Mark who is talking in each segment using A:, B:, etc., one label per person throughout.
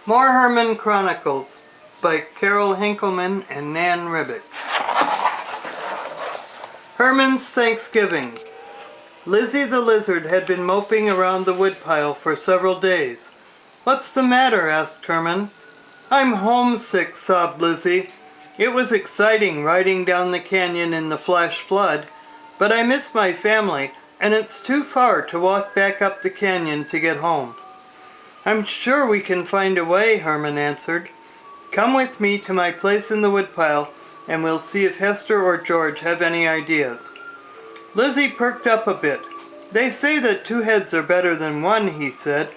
A: More Herman Chronicles by Carol Hinkleman and Nan Ribbit. Herman's Thanksgiving. Lizzie the lizard had been moping around the woodpile for several days. "What's the matter?" asked Herman. "I'm homesick," sobbed Lizzie. "It was exciting riding down the canyon in the flash flood, but I miss my family, and it's too far to walk back up the canyon to get home." "I'm sure we can find a way," Herman answered. "Come with me to my place in the woodpile, and we'll see if Hester or George have any ideas." Lizzie perked up a bit. "They say that 2 heads are better than 1, he said.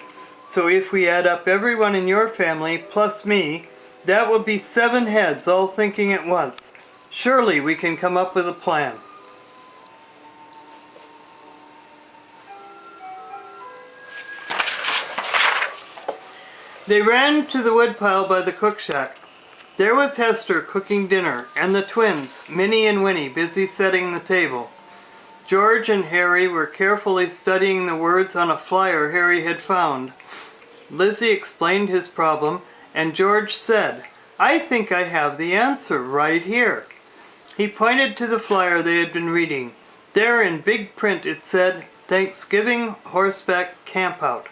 A: "So if we add up everyone in your family, plus me, that will be 7 heads all thinking at once. Surely we can come up with a plan." They ran to the woodpile by the cook shack. There was Hester cooking dinner, and the twins, Minnie and Winnie, busy setting the table. George and Harry were carefully studying the words on a flyer Harry had found. Lizzie explained his problem, and George said, "I think I have the answer right here." He pointed to the flyer they had been reading. There in big print it said, "Thanksgiving Horseback Campout."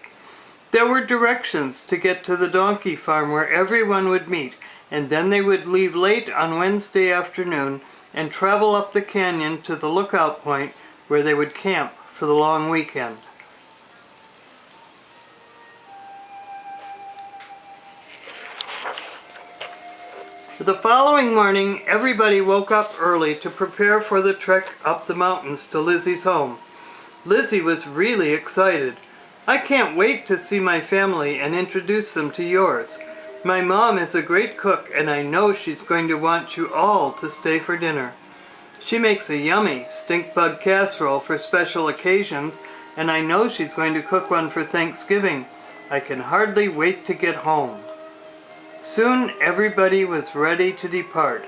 A: There were directions to get to the donkey farm where everyone would meet, and then they would leave late on Wednesday afternoon and travel up the canyon to the lookout point where they would camp for the long weekend. The following morning, everybody woke up early to prepare for the trek up the mountains to Lizzie's home. Lizzie was really excited. "I can't wait to see my family and introduce them to yours. My mom is a great cook, and I know she's going to want you all to stay for dinner. She makes a yummy stink bug casserole for special occasions, and I know she's going to cook one for Thanksgiving. I can hardly wait to get home." Soon everybody was ready to depart.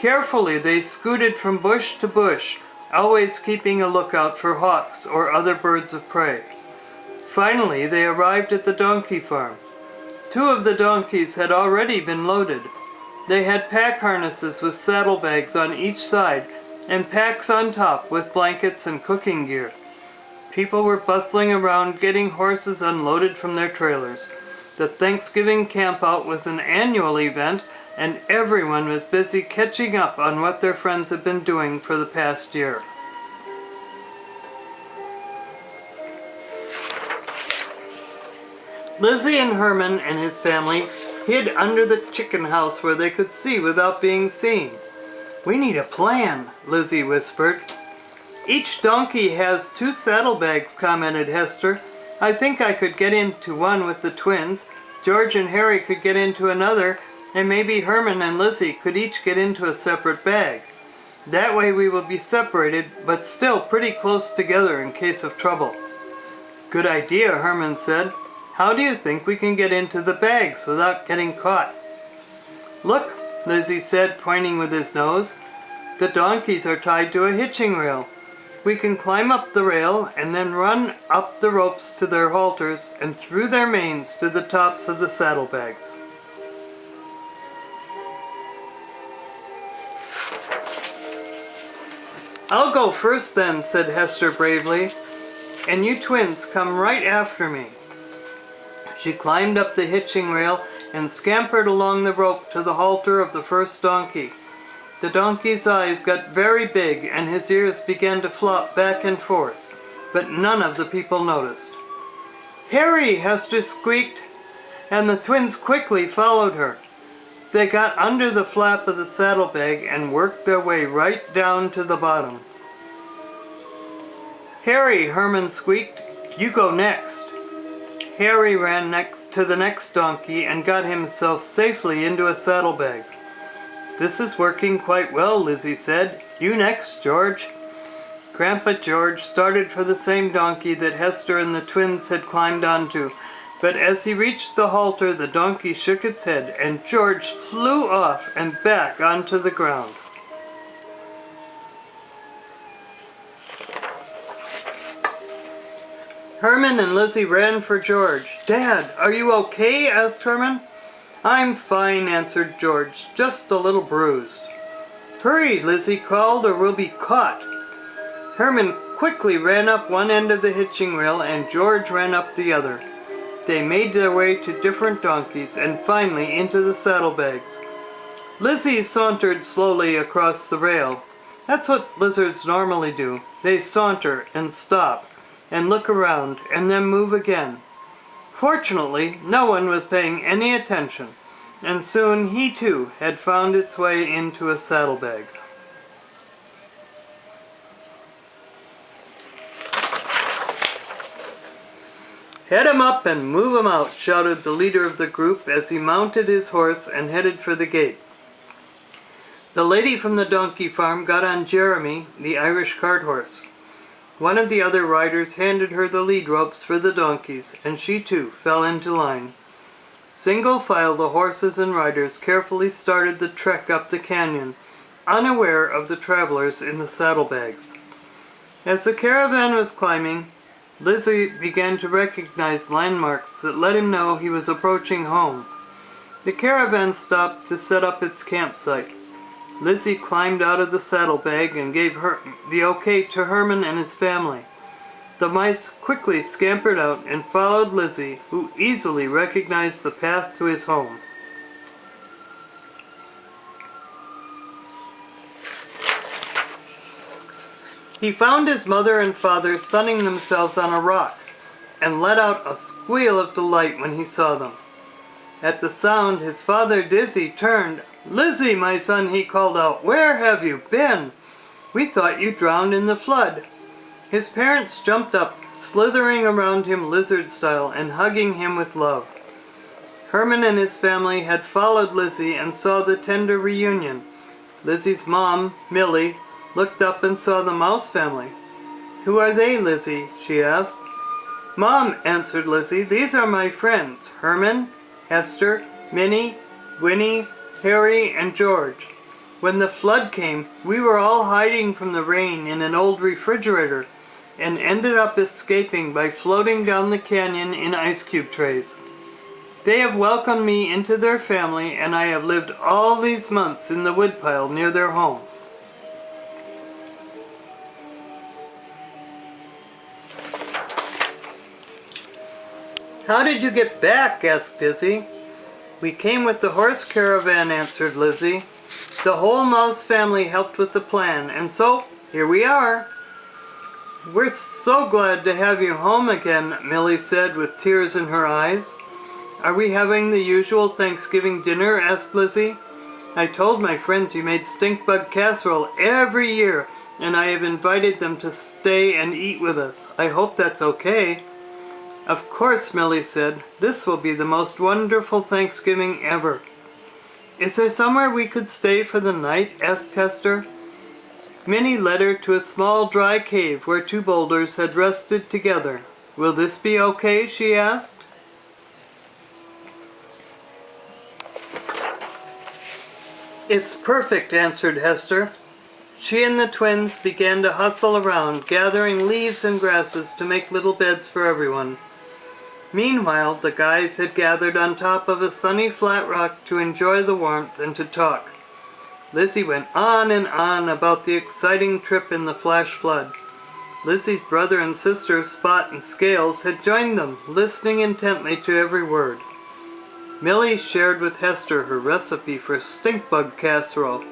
A: Carefully they scooted from bush to bush, always keeping a lookout for hawks or other birds of prey. Finally they arrived at the donkey farm. 2 of the donkeys had already been loaded. They had pack harnesses with saddlebags on each side and packs on top with blankets and cooking gear. People were bustling around getting horses unloaded from their trailers. The Thanksgiving campout was an annual event, and everyone was busy catching up on what their friends had been doing for the past year. Lizzie and Herman and his family hid under the chicken house where they could see without being seen. "We need a plan," Lizzie whispered. "Each donkey has 2 saddlebags," commented Hester. "I think I could get into one with the twins. George and Harry could get into another, and maybe Herman and Lizzie could each get into a separate bag. That way we will be separated, but still pretty close together in case of trouble." "Good idea," Herman said. "How do you think we can get into the bags without getting caught?" "Look," Lizzie said, pointing with his nose. "The donkeys are tied to a hitching rail. We can climb up the rail and then run up the ropes to their halters and through their manes to the tops of the saddlebags." "I'll go first then," said Hester bravely, "and you twins come right after me." She climbed up the hitching rail and scampered along the rope to the halter of the first donkey. The donkey's eyes got very big and his ears began to flop back and forth, but none of the people noticed. "Harry!" Hester squeaked, and the twins quickly followed her. They got under the flap of the saddlebag and worked their way right down to the bottom. "Harry!" Herman squeaked. "You go next." Harry ran next to the next donkey and got himself safely into a saddlebag. "This is working quite well," Lizzie said. "You next, George." Grandpa George started for the same donkey that Hester and the twins had climbed onto, but as he reached the halter, the donkey shook its head, and George flew off and back onto the ground. Herman and Lizzie ran for George. "Dad, are you okay?" asked Herman. "I'm fine," answered George, "just a little bruised." "Hurry," Lizzie called, "or we'll be caught." Herman quickly ran up one end of the hitching rail and George ran up the other. They made their way to different donkeys and finally into the saddlebags. Lizzie sauntered slowly across the rail. That's what lizards normally do. They saunter and stop and look around and then move again. Fortunately, no one was paying any attention, and soon he too had found its way into a saddlebag. "Head 'em up and move 'em out," shouted the leader of the group as he mounted his horse and headed for the gate. The lady from the donkey farm got on Jeremy, the Irish cart horse. One of the other riders handed her the lead ropes for the donkeys, and she too fell into line. Single file the horses and riders carefully started the trek up the canyon, unaware of the travelers in the saddlebags. As the caravan was climbing, Lizzie began to recognize landmarks that let him know he was approaching home. The caravan stopped to set up its campsite. Lizzie climbed out of the saddlebag and gave her the okay to Herman and his family. The mice quickly scampered out and followed Lizzie, who easily recognized the path to his home. He found his mother and father sunning themselves on a rock, and let out a squeal of delight when he saw them. At the sound, his father Dizzy turned. "Lizzie, my son," he called out, "where have you been? We thought you drowned in the flood." His parents jumped up, slithering around him lizard style and hugging him with love. Herman and his family had followed Lizzie and saw the tender reunion. Lizzie's mom, Millie, looked up and saw the mouse family. "Who are they, Lizzie?" she asked. "Mom," answered Lizzie, "these are my friends, Herman, Hester, Minnie, Winnie, Harry, and George. When the flood came, we were all hiding from the rain in an old refrigerator and ended up escaping by floating down the canyon in ice cube trays. They have welcomed me into their family, and I have lived all these months in the woodpile near their home." "How did you get back?" asked Dizzy. "We came with the horse caravan," answered Lizzie. "The whole mouse family helped with the plan, and so here we are." "We're so glad to have you home again," Millie said with tears in her eyes. "Are we having the usual Thanksgiving dinner?" asked Lizzie. "I told my friends you made stink bug casserole every year, and I have invited them to stay and eat with us. I hope that's okay." "Of course," Millie said. "This will be the most wonderful Thanksgiving ever." "Is there somewhere we could stay for the night?" asked Hester. Minnie led her to a small dry cave where two boulders had rested together. "Will this be okay?" she asked. "It's perfect," answered Hester. She and the twins began to hustle around, gathering leaves and grasses to make little beds for everyone. Meanwhile, the guys had gathered on top of a sunny flat rock to enjoy the warmth and to talk. Lizzie went on and on about the exciting trip in the flash flood. Lizzie's brother and sister, Spot and Scales, had joined them, listening intently to every word. Millie shared with Hester her recipe for stink bug casserole.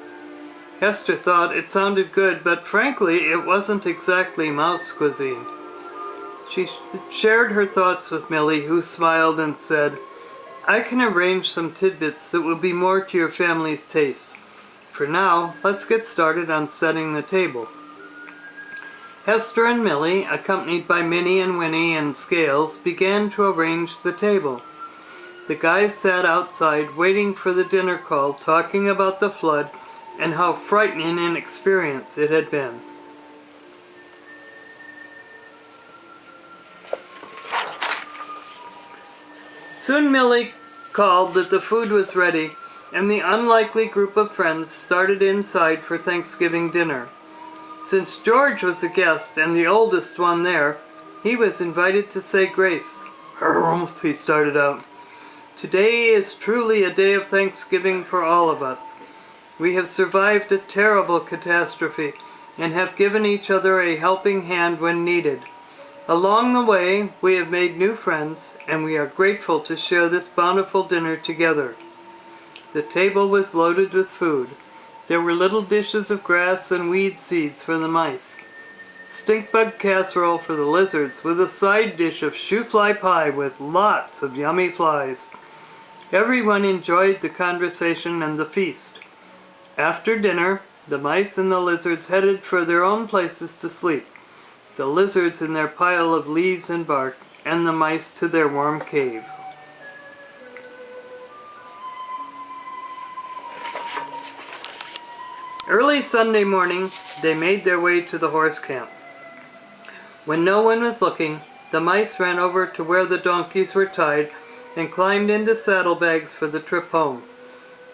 A: Hester thought it sounded good, but frankly, it wasn't exactly mouse cuisine. She shared her thoughts with Millie, who smiled and said, "I can arrange some tidbits that will be more to your family's taste. For now, let's get started on setting the table." Hester and Millie, accompanied by Minnie and Winnie and Scales, began to arrange the table. The guys sat outside waiting for the dinner call, talking about the flood and how frightening an experience it had been. Soon Millie called that the food was ready, and the unlikely group of friends started inside for Thanksgiving dinner. Since George was a guest and the oldest one there, He was invited to say grace. "Harumph," he started out. "Today is truly a day of Thanksgiving for all of us. We have survived a terrible catastrophe and have given each other a helping hand when needed. Along the way, we have made new friends, and we are grateful to share this bountiful dinner together." The table was loaded with food. There were little dishes of grass and weed seeds for the mice, stink bug casserole for the lizards, with a side dish of shoe-fly pie with lots of yummy flies. Everyone enjoyed the conversation and the feast. After dinner, the mice and the lizards headed for their own places to sleep, the lizards in their pile of leaves and bark, and the mice to their warm cave. Early Sunday morning, they made their way to the horse camp. When no one was looking, the mice ran over to where the donkeys were tied and climbed into saddlebags for the trip home.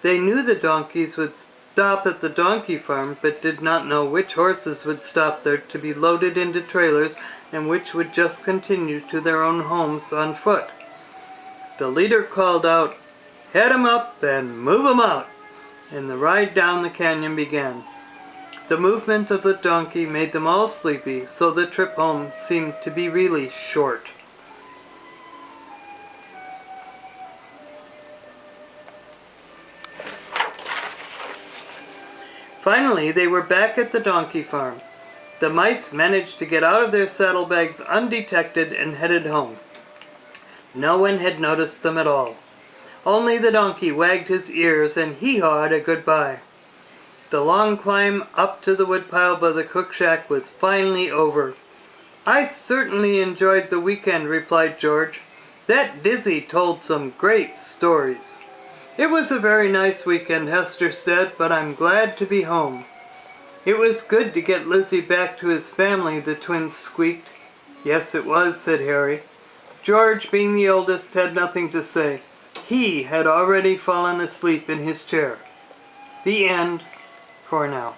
A: They knew the donkeys would stop at the donkey farm, but did not know which horses would stop there to be loaded into trailers and which would just continue to their own homes on foot. The leader called out, "Head 'em up and move 'em out," and the ride down the canyon began. The movement of the donkey made them all sleepy, so the trip home seemed to be really short. Finally, they were back at the donkey farm. The mice managed to get out of their saddlebags undetected and headed home. No one had noticed them at all. Only the donkey wagged his ears and hee-hawed a goodbye. The long climb up to the woodpile by the cook shack was finally over. "I certainly enjoyed the weekend," replied George. "That Dizzy told some great stories." "It was a very nice weekend," Hester said, "but I'm glad to be home." "It was good to get Lizzie back to his family," the twins squeaked. "Yes, it was," said Harry. George, being the oldest, had nothing to say. He had already fallen asleep in his chair. The end, for now.